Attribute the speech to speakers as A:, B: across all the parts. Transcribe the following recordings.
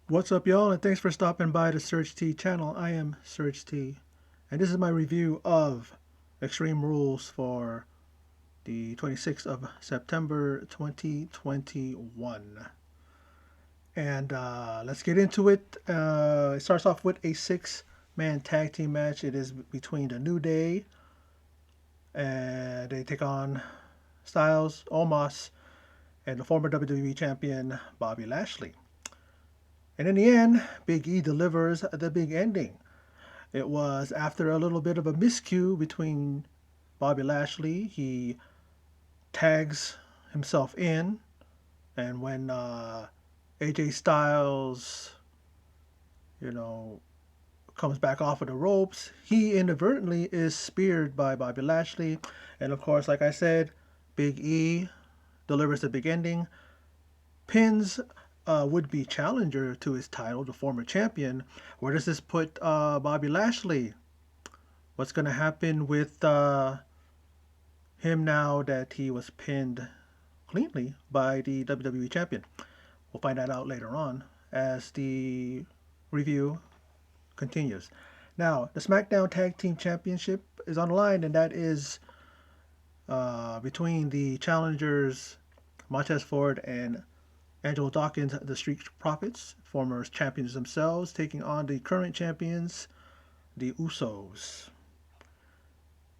A: What's up, y'all, and thanks for stopping by the Search T channel. I am Search T, and this is my review of Extreme Rules for the 26th of September 2021. And let's get into it. It starts off with a six-man tag team match. It is between the New Day, and they take on Styles, Omos, and the former WWE champion Bobby Lashley. And in the end, Big E delivers the big ending. It was after a little bit of a miscue between Bobby Lashley. He tags himself in, and when AJ Styles, you know, comes back off of the ropes, he inadvertently is speared by Bobby Lashley. And of course, like I said, Big E delivers the big ending, pins would-be challenger to his title, the former champion. Where does this put Bobby Lashley? What's going to happen with him now that he was pinned cleanly by the WWE champion? We'll find that out later on as the review continues. Now, the Smackdown Tag Team Championship is on the line, and that is between the challengers Montez Ford and Angelo Dawkins, the Street Profits, former champions themselves, taking on the current champions, the Usos.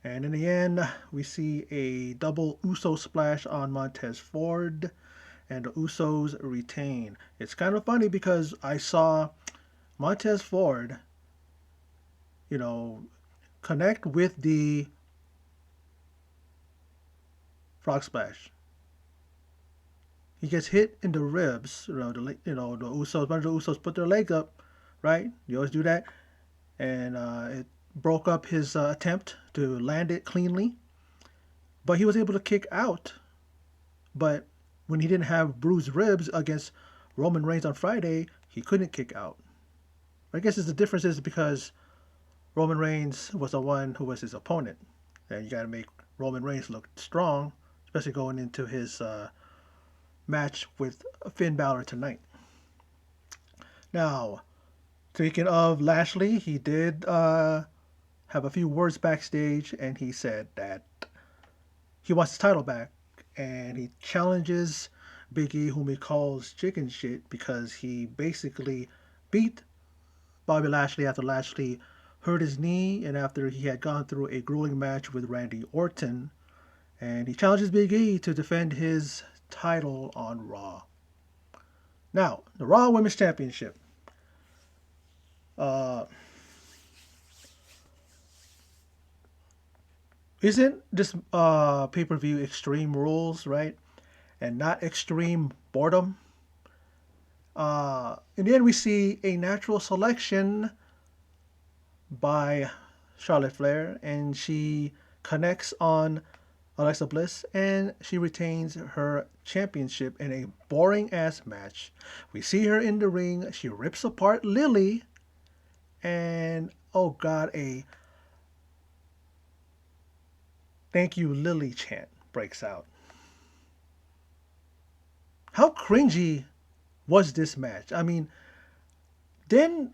A: And in the end, we see a double Uso splash on Montez Ford, and the Usos retain. It's kind of funny because I saw Montez Ford, connect with the Frog Splash. He gets hit in the ribs. The Usos, one of the Usos put their leg up, right? You always do that, and it broke up his attempt to land it cleanly. But he was able to kick out. But when he didn't have bruised ribs against Roman Reigns on Friday, he couldn't kick out. I guess the difference is because Roman Reigns was the one who was his opponent, and you got to make Roman Reigns look strong, especially going into his match with Finn Balor tonight. Now, speaking of Lashley, he did have a few words backstage, and he said that he wants his title back, and he challenges Big E, whom he calls chicken shit, because he basically beat Bobby Lashley after Lashley hurt his knee and after he had gone through a grueling match with Randy Orton. And he challenges Big E to defend his title on Raw. Now, the Raw Women's Championship. Isn't this pay-per-view Extreme Rules, right? And not Extreme Boredom? In the end, we see a natural selection by Charlotte Flair, and she connects on Alexa Bliss, and she retains her championship in a boring ass match. We see her in the ring. She rips apart Lily, and oh god, a "Thank you, Lily" chant breaks out. How cringy was this match? I mean, then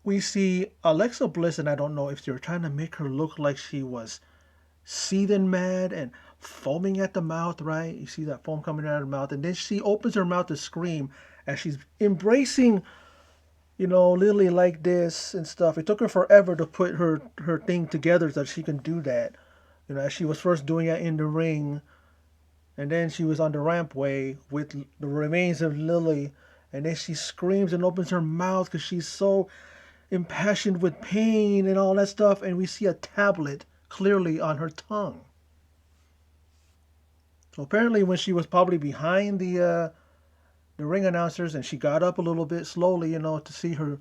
A: we see Alexa Bliss, and I don't know if they're trying to make her look like she was seething mad and foaming at the mouth, right? You see that foam coming out of her mouth, and then she opens her mouth to scream as she's embracing, Lily like this and stuff. It took her forever to put her thing together so that she can do that. As she was first doing it in the ring, and then she was on the rampway with the remains of Lily, and then she screams and opens her mouth because she's so impassioned with pain and all that stuff, and we see a tablet clearly on her tongue. So apparently when she was probably behind the ring announcers, and she got up a little bit slowly, to see her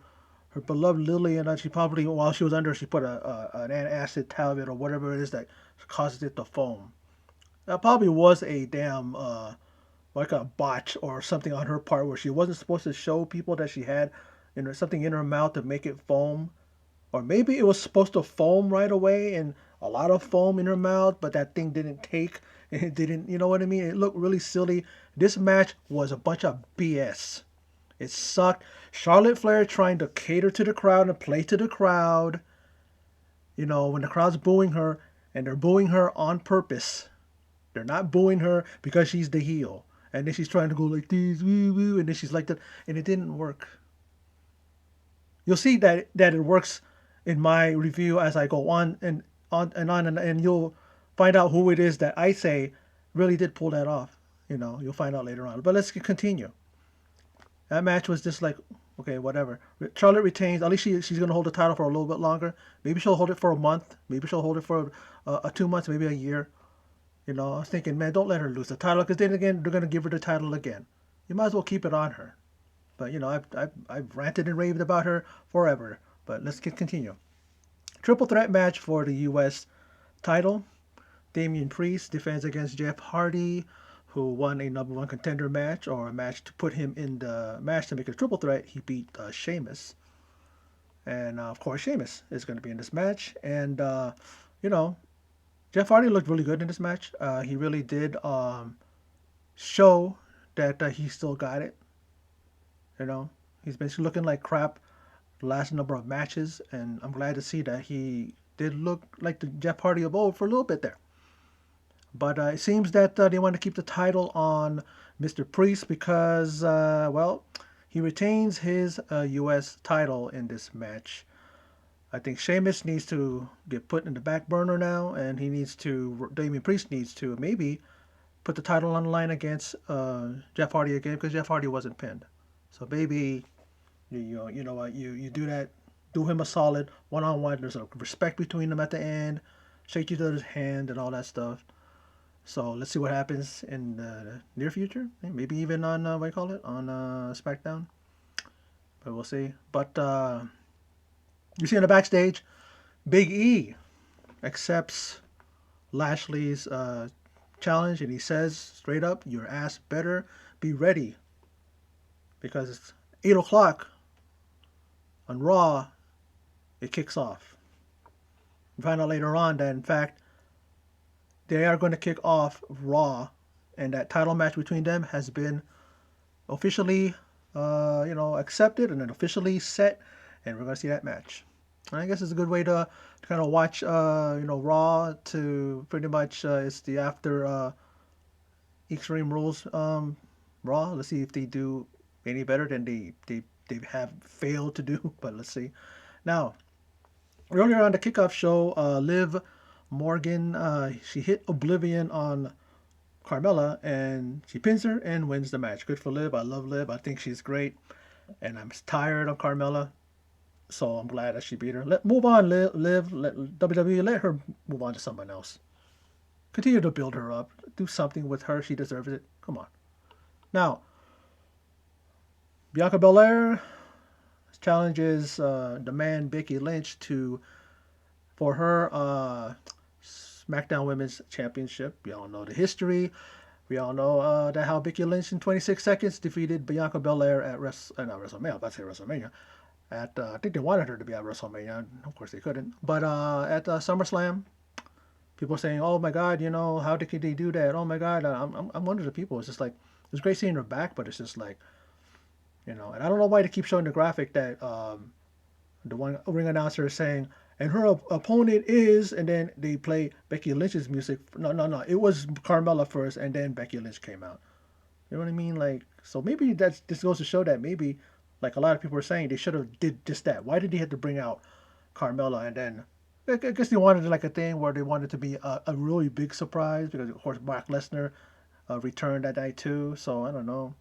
A: beloved Lily, and then she probably, while she was under, she put an antacid tablet or whatever it is that causes it to foam. That probably was a damn like a botch or something on her part, where she wasn't supposed to show people that she had something in her mouth to make it foam. Or maybe it was supposed to foam right away and a lot of foam in her mouth, but that thing didn't take. And it didn't, you know what I mean? It looked really silly. This match was a bunch of BS. It sucked. Charlotte Flair trying to cater to the crowd and play to the crowd. You know, when the crowd's booing her, and they're booing her on purpose. They're not booing her because she's the heel. And then she's trying to go like this, woo woo, and then she's like that, and it didn't work. You'll see that it works in my review as I go on and you'll find out who it is that I say really did pull that off. You know, you'll find out later on. But let's continue. That match was just like, okay, whatever. Charlotte retains. At least she's gonna hold the title for a little bit longer. Maybe she'll hold it for a month. Maybe she'll hold it for 2 months. Maybe a year. You know, I was thinking, man, don't let her lose the title because then again they're gonna give her the title again. You might as well keep it on her. But you know, I've ranted and raved about her forever. But let's continue. Triple threat match for the U.S. title. Damien Priest defends against Jeff Hardy, who won a number one contender match, or a match to put him in the match to make it a triple threat. He beat Sheamus. And of course, Sheamus is going to be in this match. And, you know, Jeff Hardy looked really good in this match. He really did show that he still got it. You know, he's been looking like crap the last number of matches, and I'm glad to see that he did look like the Jeff Hardy of old for a little bit there. But it seems that they want to keep the title on Mr. Priest because, well, he retains his U.S. title in this match. I think Sheamus needs to get put in the back burner now, and Damien Priest needs to maybe put the title on the line against Jeff Hardy again because Jeff Hardy wasn't pinned. So maybe, you know what, you do that, do him a solid one-on-one. There's a respect between them at the end, shake each other's hand and all that stuff. So let's see what happens in the near future. Maybe even on, what do you call it, on Smackdown. But we'll see. But you see in the backstage, Big E accepts Lashley's challenge, and he says straight up, your ass better be ready. Because it's 8 o'clock on Raw, it kicks off. We find out later on that, in fact, they are going to kick off Raw, and that title match between them has been officially, accepted and then officially set, and we're going to see that match. And I guess it's a good way to kind of watch, Raw to pretty much, it's the after Extreme Rules Raw. Let's see if they do any better than they have failed to do, but let's see. Now, earlier on the kickoff show, Liv Morgan, she hit Oblivion on Carmella, and she pins her and wins the match. Good for Liv. I love Liv. I think she's great, and I'm tired of Carmella, so I'm glad that she beat her. Move on, Liv. Let WWE, let her move on to someone else. Continue to build her up. Do something with her. She deserves it. Come on. Now, Bianca Belair challenges the man Becky Lynch for her SmackDown Women's Championship. We all know the history. We all know that how Becky Lynch in 26 seconds defeated Bianca Belair at WrestleMania. I was about to say WrestleMania. I think they wanted her to be at WrestleMania. Of course, they couldn't. But at SummerSlam, people are saying, "Oh my God, how did they do that? Oh my God." I'm one of the people. It's just like it's great seeing her back, but it's just like, and I don't know why they keep showing the graphic that the one ring announcer is saying, and her opponent is, and then they play Becky Lynch's music. No. It was Carmella first, and then Becky Lynch came out. You know what I mean? Like, so maybe this goes to show that maybe, like a lot of people are saying, they should have did just that. Why did they have to bring out Carmella? And then I guess they wanted like a thing where they wanted to be a really big surprise because of course Brock Lesnar returned that night too. So I don't know.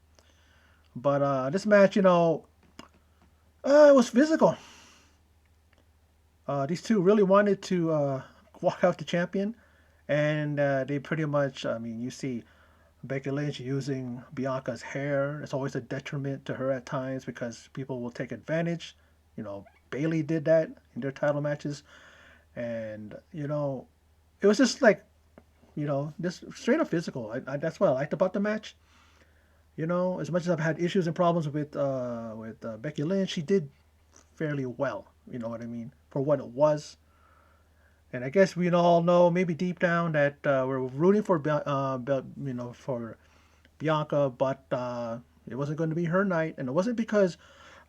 A: But this match, it was physical. These two really wanted to walk out the champion, and they pretty much, you see Becky Lynch using Bianca's hair. It's always a detriment to her at times because people will take advantage. Bayley did that in their title matches, and it was just like, just straight up physical. That's what I liked about the match. As much as I've had issues and problems with Becky Lynch, she did fairly well. You know what I mean? For what it was. And I guess we all know, maybe deep down, that we're rooting for for Bianca, but It wasn't going to be her night, and it wasn't because,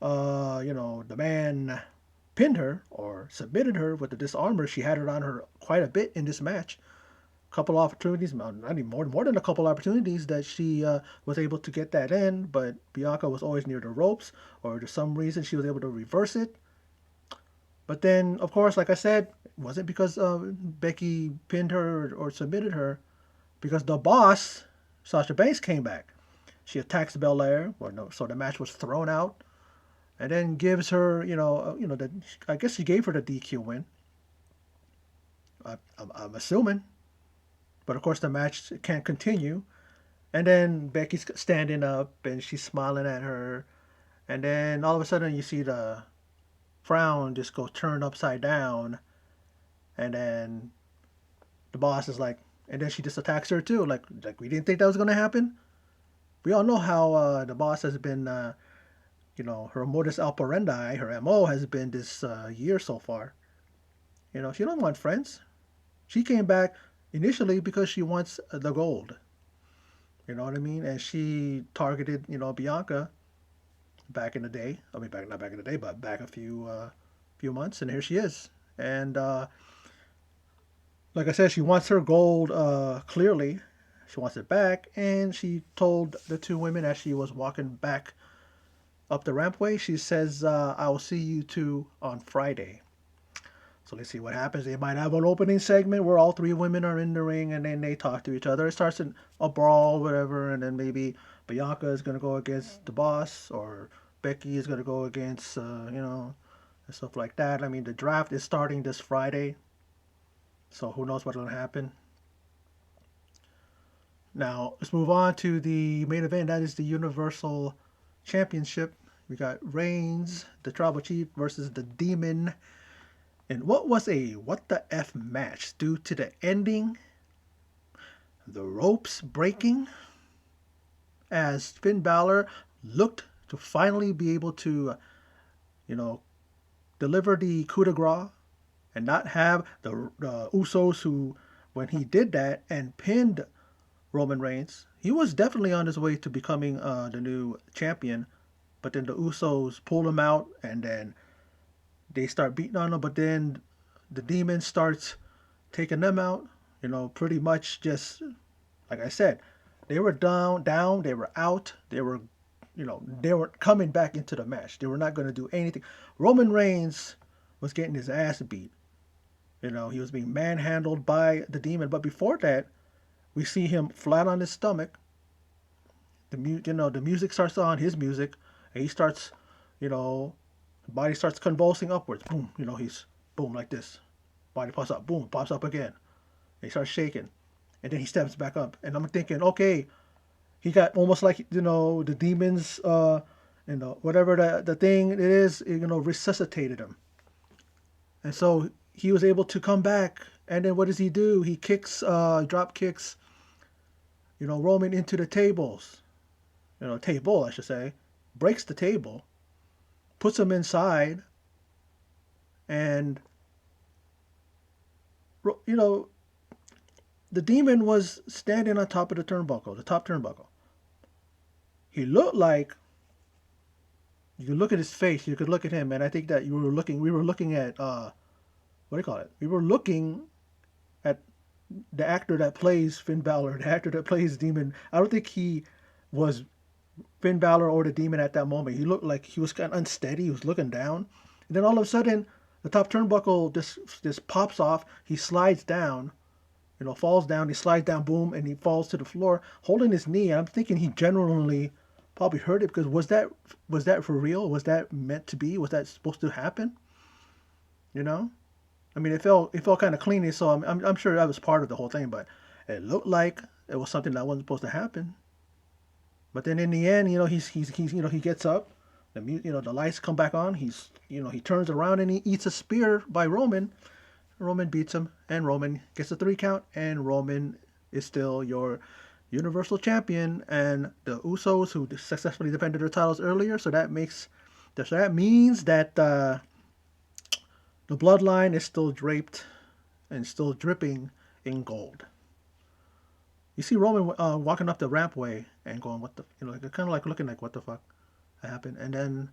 A: the man pinned her or submitted her with the disarmor. She had it on her quite a bit in this match. Couple opportunities, not even more than a couple opportunities that she was able to get that in, but Bianca was always near the ropes, or for some reason she was able to reverse it. But then, of course, like I said, it wasn't because Becky pinned her or submitted her, because the boss, Sasha Banks, came back. She attacks Belair, so the match was thrown out, and then gives her, I guess she gave her the DQ win. I'm assuming, but of course the match can't continue. And then Becky's standing up and she's smiling at her, and then all of a sudden you see the frown just go turned upside down, and then the boss is like, and then she just attacks her too. Like we didn't think that was gonna happen. We all know how the boss has been. Her modus operandi, her MO has been this year so far. She don't want friends. She came back initially because she wants the gold. You know what I mean? And she targeted, Bianca back in the day. I mean, not back in the day, but back a few months, and here she is. And like I said, she wants her gold clearly. She wants it back, and she told the two women as she was walking back up the rampway, she says, I will see you two on Friday. So let's see what happens. They might have an opening segment where all three women are in the ring and then they talk to each other. It starts in a brawl, whatever, and then maybe Bianca is going to go against the boss, or Becky is going to go against, and stuff like that. I mean, the draft is starting this Friday, so who knows what's going to happen. Now, let's move on to the main event. That is the Universal Championship. We got Reigns, the Tribal Chief, versus the Demon. And what was a what the F match due to the ending, the ropes breaking, as Finn Balor looked to finally be able to, deliver the coup de grace and not have the Usos, who, when he did that and pinned Roman Reigns, he was definitely on his way to becoming the new champion. But then the Usos pull him out, and then they start beating on him. But then the Demon starts taking them out. Pretty much just like I said, they were down, they were out, they were coming back into the match. They were not going to do anything. Roman Reigns was getting his ass beat. He was being manhandled by the Demon. But before that, we see him flat on his stomach. The music starts on, his music, and he starts, the body starts convulsing upwards. Boom, he's boom like this. Body pops up, boom, pops up again. And he starts shaking, and then he steps back up. And I'm thinking, okay, he got almost like the demons, whatever the thing it is, resuscitated him. And so he was able to come back. And then what does he do? He drop kicks, Roman into the tables. Table, I should say. Breaks the table. Puts him inside. And, the Demon was standing on top of the top turnbuckle. He looked like, you could look at his face, you could look at him, and I think that we were looking at, what do you call it? We were looking at the actor that plays Finn Balor, the actor that plays Demon. I don't think he was Finn Balor or the Demon at that moment. He looked like he was kind of unsteady. He was looking down. And then all of a sudden, the top turnbuckle just pops off. He slides down, falls down. He slides down, boom, and he falls to the floor, holding his knee. And I'm thinking he genuinely probably hurt it, because was that for real? Was that meant to be? Was that supposed to happen? I mean, it felt kind of clean, so I'm sure that was part of the whole thing, but it looked like it was something that wasn't supposed to happen. But then in the end, he gets up, the lights come back on. He turns around and he eats a spear by Roman. Roman beats him, and Roman gets a 3 count, and Roman is still your Universal Champion. And the Usos, who successfully defended their titles earlier, so that means that the bloodline is still draped and still dripping in gold. You see Roman walking up the rampway and going, "What the?" Like kind of like looking like, "What the fuck happened?" And then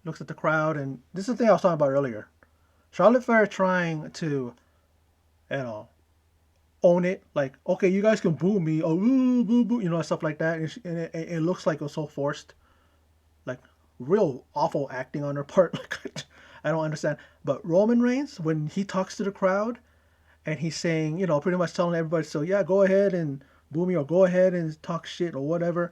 A: looks at the crowd, and this is the thing I was talking about earlier. Charlotte Flair trying to, you know, own it. Like, okay, you guys can boo me, oh, boo, boo, stuff like that. And it looks like it was so forced, like real awful acting on her part. Like, I don't understand. But Roman Reigns, when he talks to the crowd and he's saying, pretty much telling everybody, so yeah, go ahead and boo me or go ahead and talk shit or whatever.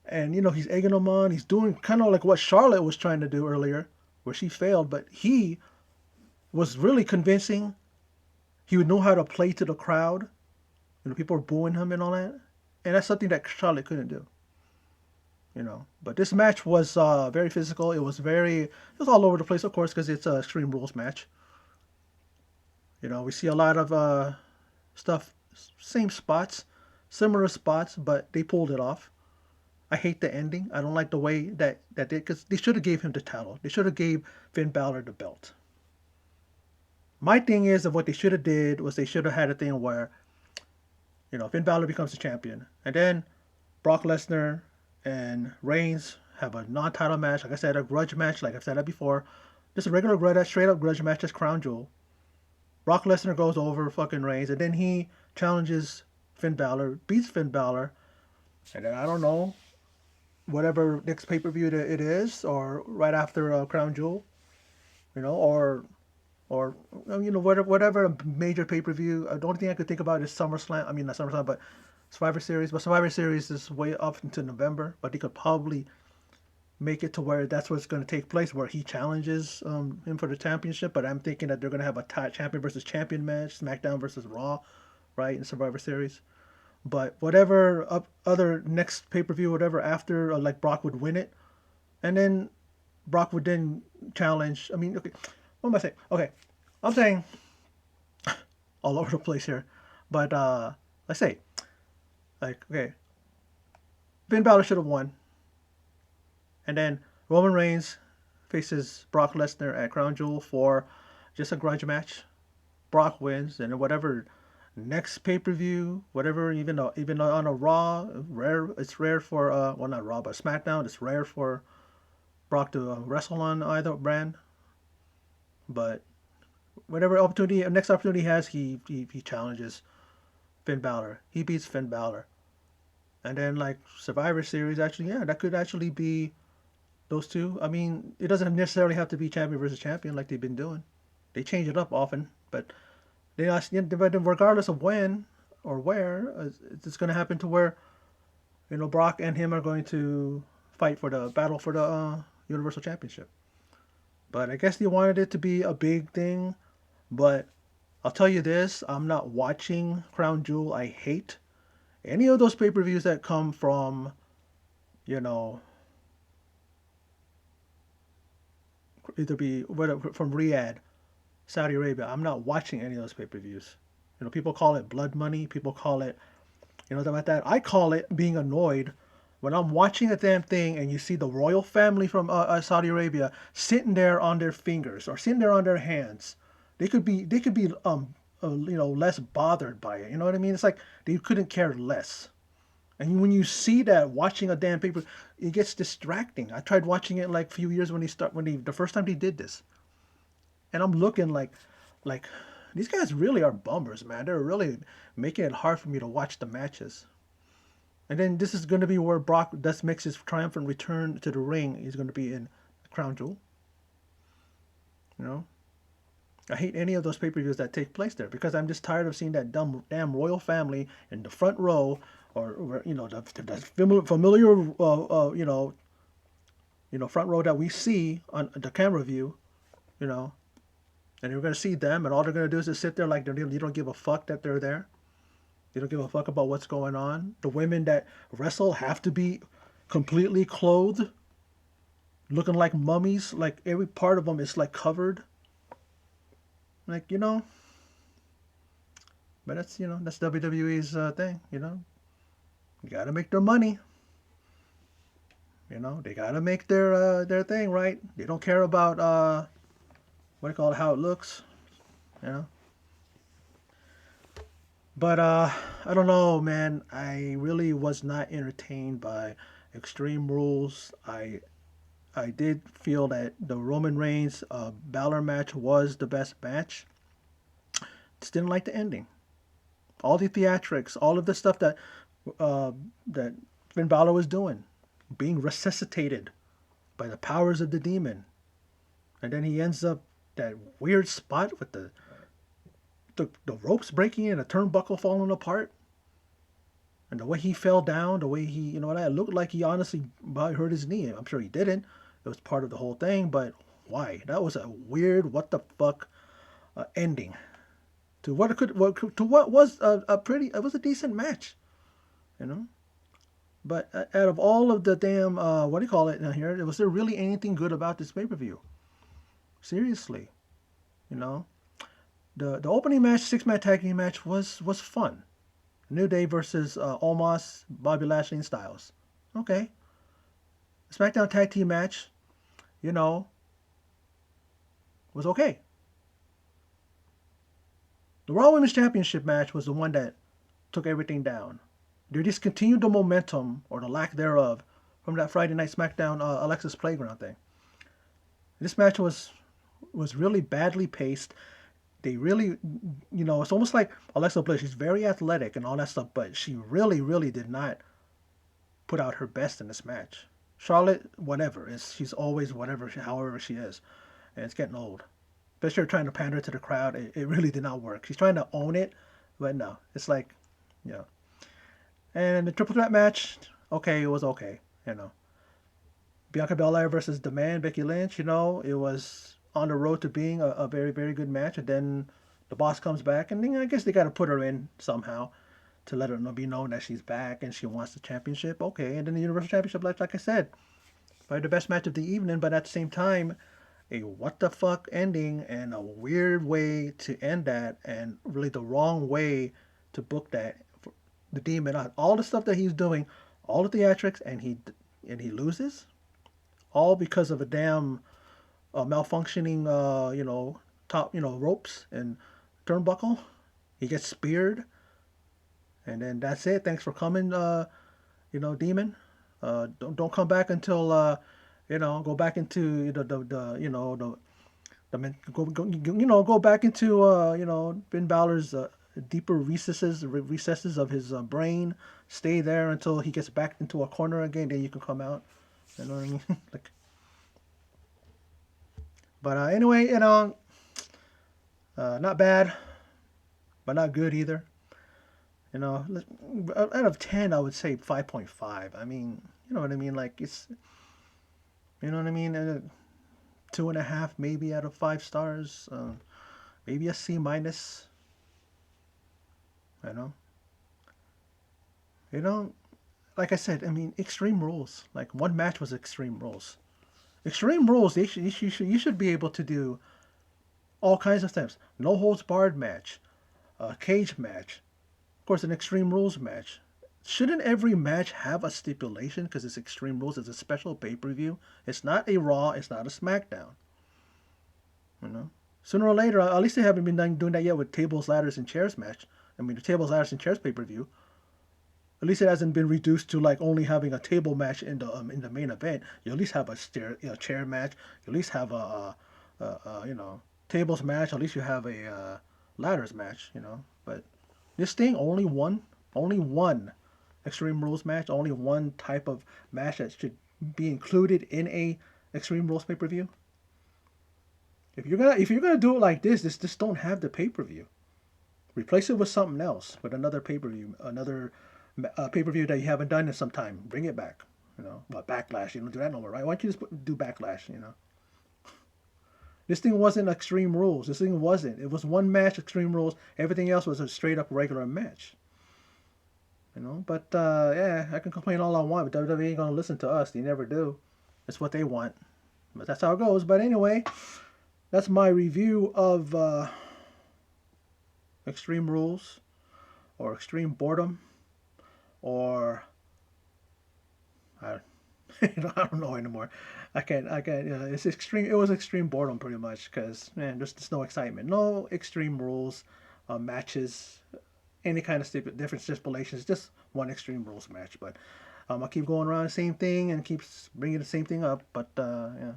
A: And, he's egging them on. He's doing kind of like what Charlotte was trying to do earlier, where she failed, but he was really convincing. He would know how to play to the crowd. People were booing him and all that. And that's something that Charlotte couldn't do. But this match was very physical. It was all over the place, of course, because it's a Extreme Rules match. We see a lot of stuff, same spots, similar spots, but they pulled it off. I hate the ending. I don't like the way that did, because they should have gave him the title. They should have gave Finn Balor the belt. My thing is, of what they should have did was they should have had a thing where, Finn Balor becomes the champion, and then Brock Lesnar and Reigns have a non-title match. Like I said, a grudge match. Like I've said that before. Just a regular grudge, straight up grudge match, just crown jewel. Brock Lesnar goes over fucking Reigns, and then he challenges Finn Balor, beats Finn Balor, and then I don't know, whatever next pay-per-view it is, or right after Crown Jewel, or whatever major pay-per-view. The only thing I could think about is SummerSlam. I mean, not SummerSlam, but Survivor Series. But Survivor Series is way up into November, but they could probably make it to where that's what's going to take place, where he challenges him for the championship. But I'm thinking that they're going to have a champion versus champion match, SmackDown versus Raw, right, in Survivor Series. But whatever other next pay-per-view, whatever after, like Brock would win it, and then Brock would then challenge. I mean, okay, what am I saying? Okay, I'm saying all over the place here, but let's say, like, okay, Finn Balor should have won, and then Roman Reigns faces Brock Lesnar at Crown Jewel for just a grudge match. Brock wins, and then whatever next pay per view, whatever, even on a Raw, it's rare for well, not Raw, but SmackDown, it's rare for Brock to wrestle on either brand. But whatever next opportunity he has, he challenges Finn Balor. He beats Finn Balor, and then like Survivor Series, actually, yeah, that could actually be those two. I mean, it doesn't necessarily have to be champion versus champion like they've been doing. They change it up often, but regardless of when or where, it's going to happen to where, Brock and him are going to fight for the battle for the Universal Championship. But I guess they wanted it to be a big thing. But I'll tell you this, I'm not watching Crown Jewel. I hate any of those pay-per-views that come from, either be from Riyadh, Saudi Arabia. I'm not watching any of those pay-per-views. People call it blood money. People call it, something like that. I call it being annoyed when I'm watching a damn thing and you see the royal family from Saudi Arabia sitting there on their fingers or sitting there on their hands. They could be less bothered by it. You know what I mean? It's like they couldn't care less. And when you see that watching a damn paper, it gets distracting. I tried watching it like a few years the first time they did this, and I'm looking like these guys really are bummers, man. They're really making it hard for me to watch the matches. And then this is going to be where Brock makes his triumphant return to the ring. He's going to be in Crown Jewel. I hate any of those pay-per-views that take place there because I'm just tired of seeing that damn royal family in the front row, or the familiar front row that we see on the camera view, and you're going to see them, and all they're going to do is just sit there like you don't give a fuck that they're there. You don't give a fuck about what's going on. The women that wrestle have to be completely clothed, looking like mummies. Like every part of them is like covered. Like, but that's WWE's thing. You gotta make their money. They gotta make their thing, right? They don't care about what do you call it, how it looks. But I don't know, man. I really was not entertained by Extreme Rules. I did feel that the Roman Reigns Balor match was the best match. Just didn't like the ending. All the theatrics, all of the stuff uh, that Finn Balor was doing, being resuscitated by the powers of the demon, and then he ends up that weird spot with the ropes breaking and the turnbuckle falling apart. And the way he fell down, the way he, that looked like he honestly probably hurt his knee. I'm sure he didn't. It was part of the whole thing, but why? That was a weird, what the fuck ending to what was a pretty, it was a decent match, you know. But out of all of the damn, what do you call it now here? Was there really anything good about this pay per view? Seriously, you know. The opening match, 6-man tag team match was fun. New Day versus Omos, Bobby Lashley, and Styles. Okay. SmackDown tag team match, you know, was okay. The Raw Women's Championship match was the one that took everything down. They discontinued the momentum, or the lack thereof, from that Friday Night SmackDown Alexa's Playground thing. This match was really badly paced. They really, it's almost like Alexa Bliss. She's very athletic and all that stuff, but she really, really did not put out her best in this match. Charlotte, whatever, she's always whatever, however she is, and it's getting old. Especially trying to pander to the crowd, it really did not work. She's trying to own it, but no, it's like, you know. And the triple threat match, okay, it was okay, you know. Bianca Belair versus the Man, Becky Lynch, it was on the road to being a very, very good match. And then the boss comes back, and then I guess they got to put her in somehow to let her be known that she's back and she wants the championship. Okay, and then the Universal Championship, like I said, probably the best match of the evening, but at the same time, a what the fuck ending and a weird way to end that, and really the wrong way to book that. The demon, all the stuff that he's doing, all the theatrics, and he loses, all because of a damn malfunctioning, top, ropes and turnbuckle. He gets speared, and then that's it. Thanks for coming, demon. Don't come back until go back into the go back into Finn Balor's deeper recesses of his brain. Stay there until he gets back into a corner again. Then you can come out. You know what I mean? Like, but anyway, not bad, but not good either. Out of 10, I would say 5.5. I mean, you know what I mean? Like it's, you know what I mean? 2.5 maybe out of 5 stars. Maybe a C minus. You know. You know, like I said, I mean, Extreme Rules. Like one match was Extreme Rules. Extreme Rules. You should be able to do all kinds of things. No holds barred match, a cage match, of course, an Extreme Rules match. Shouldn't every match have a stipulation because it's Extreme Rules? It's a special pay per view. It's not a Raw. It's not a SmackDown. You know, sooner or later, at least they haven't been doing that yet with tables, ladders, and chairs match. I mean, the tables, ladders, and chairs pay per view. At least it hasn't been reduced to like only having a table match in the main event. You at least have chair match. You at least have tables match. At least you have a ladders match. But this thing only one Extreme Rules match, only one type of match that should be included in a Extreme Rules pay per view. If you're gonna do it like this, just don't have the pay per view. Replace it with something else, with another pay per view, another pay per view that you haven't done in some time. Bring it back. But Backlash, you don't do that no more, right? Why don't you just do Backlash? This thing wasn't Extreme Rules. This thing wasn't. It was one match, Extreme Rules. Everything else was a straight up regular match. But yeah, I can complain all I want, but WWE ain't gonna listen to us. They never do. It's what they want. But that's how it goes. But anyway, that's my review of Extreme Rules, or Extreme Boredom, or I, I don't know anymore. I can't. It's extreme. It was Extreme Boredom pretty much because man, there's no excitement, no Extreme Rules matches any kind of different stipulations. Just one Extreme Rules match. But I'll keep going around the same thing and keep bringing the same thing up. But yeah.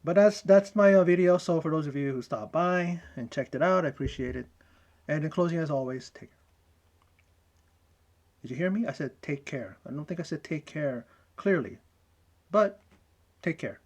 A: But that's my video. So for those of you who stopped by and checked it out, I appreciate it. And in closing, as always, take care. Did you hear me? I said take care. I don't think I said take care clearly. But take care.